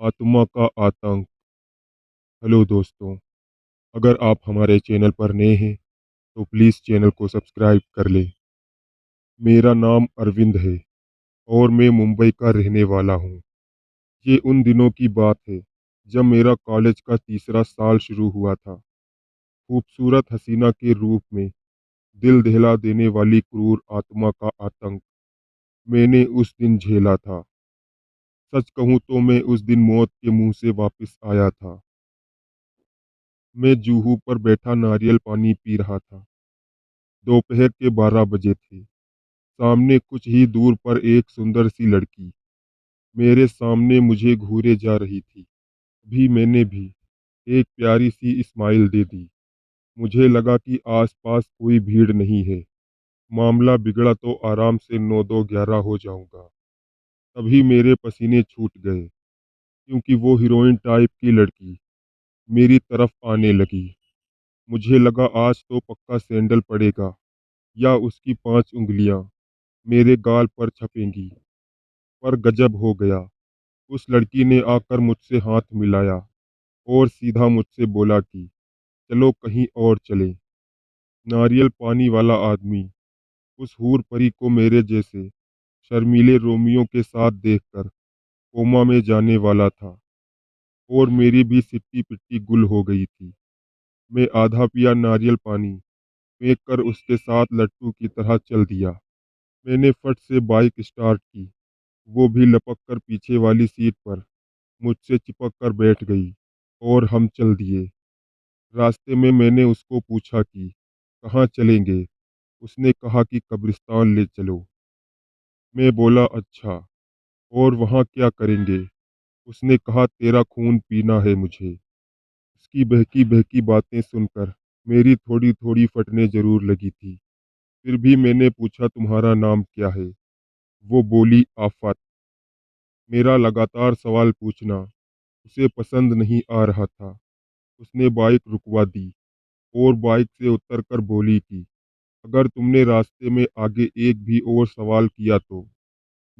आत्मा का आतंक। हेलो दोस्तों, अगर आप हमारे चैनल पर नए हैं तो प्लीज़ चैनल को सब्सक्राइब कर लें। मेरा नाम अरविंद है और मैं मुंबई का रहने वाला हूँ। ये उन दिनों की बात है जब मेरा कॉलेज का तीसरा साल शुरू हुआ था। खूबसूरत हसीना के रूप में दिल दहला देने वाली क्रूर आत्मा का आतंक मैंने उस दिन झेला था। सच कहूँ तो मैं उस दिन मौत के मुंह से वापस आया था। मैं जूहू पर बैठा नारियल पानी पी रहा था। दोपहर के 12 बजे थे। सामने कुछ ही दूर पर एक सुंदर सी लड़की मेरे सामने मुझे घूरे जा रही थी। भी मैंने भी एक प्यारी सी स्माइल दे दी। मुझे लगा कि आसपास कोई भीड़ नहीं है। मामला बिगड़ा तो आराम से 9-2-11 हो जाऊंगा। तभी मेरे पसीने छूट गए क्योंकि वो हीरोइन टाइप की लड़की मेरी तरफ आने लगी। मुझे लगा आज तो पक्का सैंडल पड़ेगा या उसकी 5 उंगलियां मेरे गाल पर छपेंगी। पर गजब हो गया। उस लड़की ने आकर मुझसे हाथ मिलाया और सीधा मुझसे बोला कि चलो कहीं और चलें। नारियल पानी वाला आदमी उस हूर परी को मेरे जैसे शर्मीले रोमियो के साथ देखकर कोमा में जाने वाला था और मेरी भी सिट्टी पिट्टी गुल हो गई थी। मैं आधा पिया नारियल पानी फेंक कर उसके साथ लट्टू की तरह चल दिया। मैंने फट से बाइक स्टार्ट की। वो भी लपक कर पीछे वाली सीट पर मुझसे चिपक कर बैठ गई और हम चल दिए। रास्ते में मैंने उसको पूछा कि कहाँ चलेंगे। उसने कहा कि कब्रिस्तान ले चलो। मैं बोला अच्छा, और वहाँ क्या करेंगे। उसने कहा तेरा खून पीना है मुझे। उसकी बहकी बहकी बातें सुनकर मेरी थोड़ी थोड़ी फटने जरूर लगी थी। फिर भी मैंने पूछा तुम्हारा नाम क्या है। वो बोली आफत। मेरा लगातार सवाल पूछना उसे पसंद नहीं आ रहा था। उसने बाइक रुकवा दी और बाइक से उतरकर बोली कि अगर तुमने रास्ते में आगे एक भी और सवाल किया तो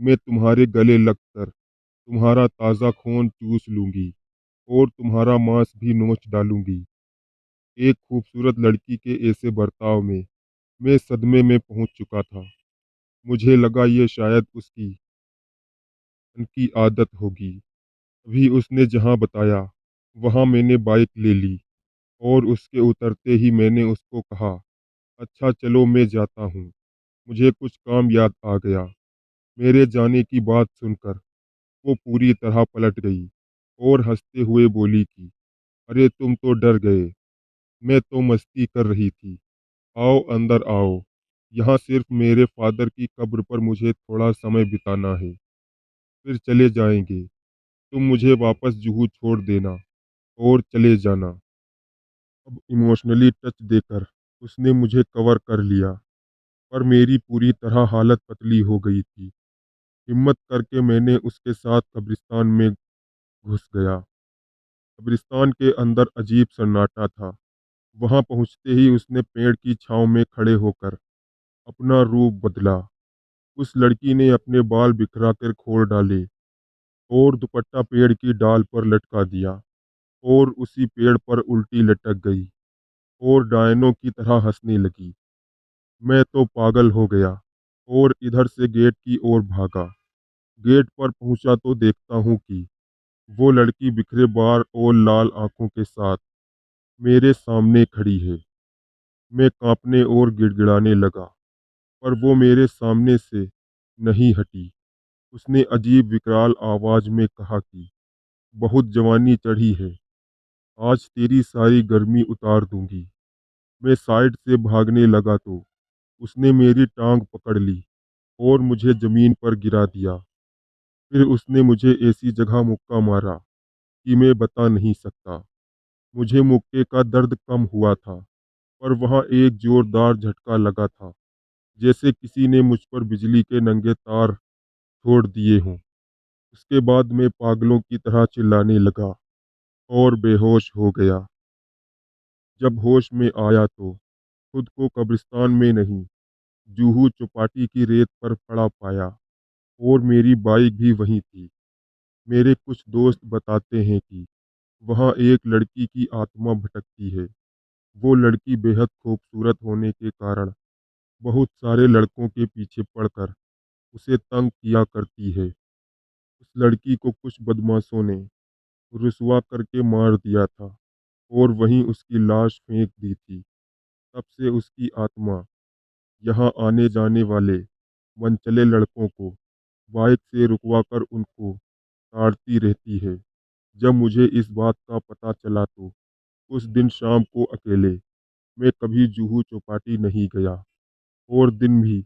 मैं तुम्हारे गले लगकर तुम्हारा ताज़ा खून चूस लूंगी और तुम्हारा मांस भी नोच डालूंगी। एक खूबसूरत लड़की के ऐसे बर्ताव में मैं सदमे में पहुंच चुका था। मुझे लगा ये शायद उसकी उनकी आदत होगी। तभी उसने जहां बताया वहां मैंने बाइक ले ली और उसके उतरते ही मैंने उसको कहा अच्छा चलो मैं जाता हूँ, मुझे कुछ काम याद आ गया। मेरे जाने की बात सुनकर वो पूरी तरह पलट गई और हंसते हुए बोली कि अरे तुम तो डर गए, मैं तो मस्ती कर रही थी। आओ अंदर आओ, यहाँ सिर्फ मेरे फादर की कब्र पर मुझे थोड़ा समय बिताना है, फिर चले जाएंगे। तुम मुझे वापस जुहू छोड़ देना और चले जाना। अब इमोशनली टच देकर उसने मुझे कवर कर लिया, पर मेरी पूरी तरह हालत पतली हो गई थी। हिम्मत करके मैंने उसके साथ कब्रिस्तान में घुस गया। कब्रिस्तान के अंदर अजीब सन्नाटा था। वहां पहुंचते ही उसने पेड़ की छांव में खड़े होकर अपना रूप बदला। उस लड़की ने अपने बाल बिखरा कर खोल डाले और दुपट्टा पेड़ की डाल पर लटका दिया और उसी पेड़ पर उल्टी लटक गई और डायनों की तरह हंसने लगी। मैं तो पागल हो गया और इधर से गेट की ओर भागा। गेट पर पहुंचा तो देखता हूँ कि वो लड़की बिखरे बाल और लाल आंखों के साथ मेरे सामने खड़ी है। मैं कांपने और गिड़गिड़ाने लगा, पर वो मेरे सामने से नहीं हटी। उसने अजीब विकराल आवाज में कहा कि बहुत जवानी चढ़ी है, आज तेरी सारी गर्मी उतार दूंगी। मैं साइड से भागने लगा तो उसने मेरी टांग पकड़ ली और मुझे जमीन पर गिरा दिया। फिर उसने मुझे ऐसी जगह मुक्का मारा कि मैं बता नहीं सकता। मुझे मुक्के का दर्द कम हुआ था, पर वहाँ एक जोरदार झटका लगा था, जैसे किसी ने मुझ पर बिजली के नंगे तार छोड़ दिए हों। उसके बाद मैं पागलों की तरह चिल्लाने लगा और बेहोश हो गया। जब होश में आया तो खुद को कब्रिस्तान में नहीं, जूहू चौपाटी की रेत पर पड़ा पाया, और मेरी बाइक भी वहीं थी। मेरे कुछ दोस्त बताते हैं कि वहाँ एक लड़की की आत्मा भटकती है। वो लड़की बेहद खूबसूरत होने के कारण बहुत सारे लड़कों के पीछे पड़कर उसे तंग किया करती है। उस लड़की को कुछ बदमाशों ने रुसवा करके मार दिया था और वहीं उसकी लाश फेंक दी थी। तब से उसकी आत्मा यहाँ आने जाने वाले मनचले लड़कों को बाइक से रुकवा कर उनको ताड़ती रहती है। जब मुझे इस बात का पता चला तो उस दिन शाम को अकेले मैं कभी जुहू चौपाटी नहीं गया, और दिन भी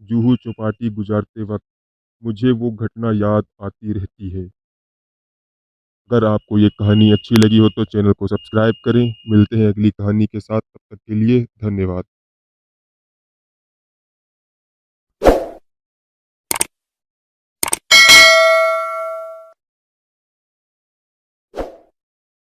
जुहू चौपाटी गुजारते वक्त मुझे वो घटना याद आती रहती है। अगर आपको ये कहानी अच्छी लगी हो तो चैनल को सब्सक्राइब करें। मिलते हैं अगली कहानी के साथ, तब तक के लिए धन्यवाद।